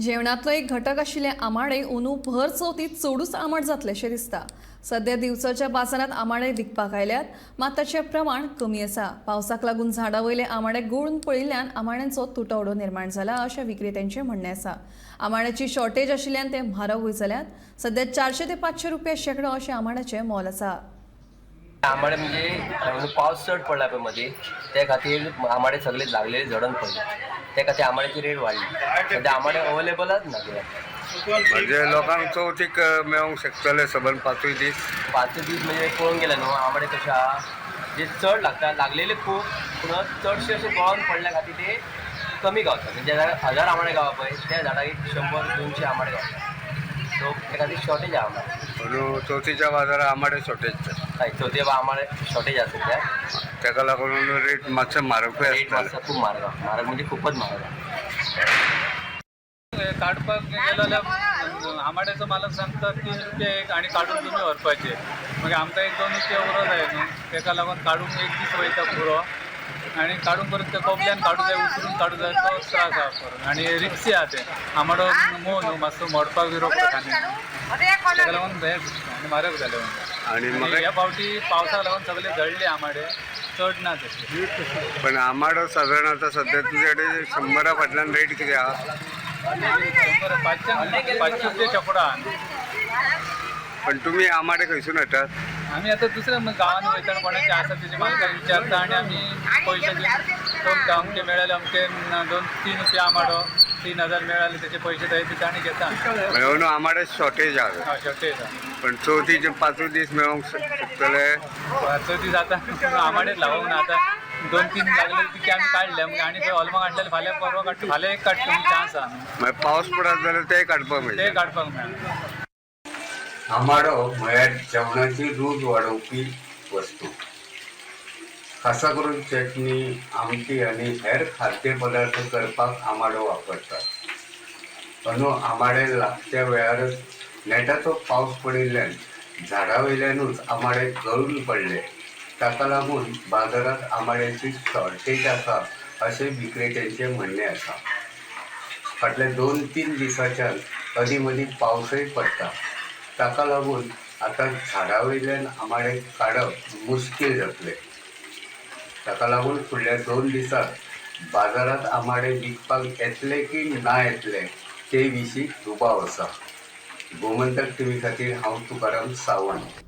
जेवणातलो एक घटक आशिल्ले आमाडे अंदू भर चवथीत चडूच आंबट जातलेशें दिसता। सध्या दिवचलच्या बाजारात आमाडे विकपाक आयल्यात, मात ताचें प्रमाण कमी आसा। पावसाक लागून झाडां वयले आमाडे गळून पडिल्ल्यान आमाड्यांचो तुटवडो निर्माण जाला अशें विक्रेत्यांचें म्हणणें आसा। आमाड्याची शॉर्टेज आशिल्ल्यान ते म्हारगूय जाल्यात। सध्या 400 ते 500 रुपया शेकडो अशें आमाड्याचें मोल आसा। आंबाडे म्हणजे पावस चड पडला पळय मदीं त्या खातीर आंबाडे सगळे लागलेले झडून पडले, त्या खातीर आंबाड्याची रेट वाडली। सध्या आंबाडे अवेलेबलच ना कित्याक म्हणजे लोकांक चवथीक मेळोंक शकतले सबंद 5 दीस 5 दीस म्हणजे पळोवंक गेले न्हू आंबाडे कशे आहा जे चड लागता लागलेले खूब पूण चडशे अशे गळोन पडल्या खातीर ते कमी गावता। म्हणजे 1000 आंबाडे गावता पळय त्या झाडाक 100-200 आंबाडे गावता, सो त्या खातीर शॉर्टेज आहा आंबाडे। म्हणून चवथीच्या बाजारात आंबाडे शॉर्टेज हय चवथी आंबाडे शॉर्टेज आसा सध्या, ताका लागून रेट मातशें म्हारगूय रेट मातसो खूब म्हारग म्हणजे खूपच म्हारग काडपाक गेलो जाल्यार आंबाड्याचो मालक सांगता 3 रुपया एक आनी काडून तुमी व्हरपाचे, मागीर आमकां 1-2 रुपया उरो जाय न्हू, ताका लागून काडूंक एक दीस वयता पुरो आनी काडूंक परत ते कोबल्यान काडूं जाय उचलून काडूं जाय तो त्रास आहा करून आनी रिक्सी आहा ते आंबाडो मोव न्हू मातसो मोडपाक बिरो पडटा ताका लागून हें आनी म्हारग जालें आनी म्हाका ह्या फावटी पावसाक लागून सगळे जळले आंबाडे चड ना तशे। पण आंबाडो सादारण आतां सध्या तुजे कडेन 100 फाटल्यान रेट कितें आहा? 500 रुपया शेकडो आहा। पण तुमी आंबाडे खंयसून हाडटात? आम्ही आता दुसऱ्या गावांनी वयतना कोणाचे आसा तेजे मालकाक विचारता आनी आमी पयशे दिवन अमके मेळ्ळेले अमके 2-3 रुपया आंबाडो 3000 मेळ्ळेले तेचे पयशे थंय दिता आनी घेता। म्हणून आंबाडे शॉर्टेज आहा। शॉर्टेज पण चवथीचे 5 दीस मेळोंक शकतले? चवथी जाता आंबाडेच लावूंक ना आतां 2-3 लागले तिके आमी काडले आनी थंय हॉलमाक हाडलेले फाल्यां परवा काडटा फाल्यां एक काडटा चान्स आहा मागीर पावस पडत जाल्यार ते काडपाक मेळटा। ते काडपाक मेळना। आंबाडो म्हळ्यार जेवणाची रूच वाडोवपी वस्तू। खासा करून चटणी, आमटी आनी हेर खाद्य पदार्थ करपाक आंबाडो वापरतात। अंदू आंबाडे लागच्या वेळारच नेटाचो पावस पडिल्ल्यान झाडां वयल्यानूच आंबाडे गळून पडले, ताका लागून बाजारात आंबाड्याची शॉर्टेज आसा अशें विक्रेत्यांचें म्हणणें आसा। फाटल्या 2-3 दिसांच्यान अदीं मदीं पावसय पडटा, ताका लागून आतां झाडां वयल्यान आंबाडे काडप मुश्कील जातलें। ताका लागून फुडल्या 2 दिसांत बाजारात आंबाडे विकपाक येतले की ना येतले ते विशीं दुबाव आसा। गोमंतक टीव्ही खातीर हांव तुकाराम सावंत।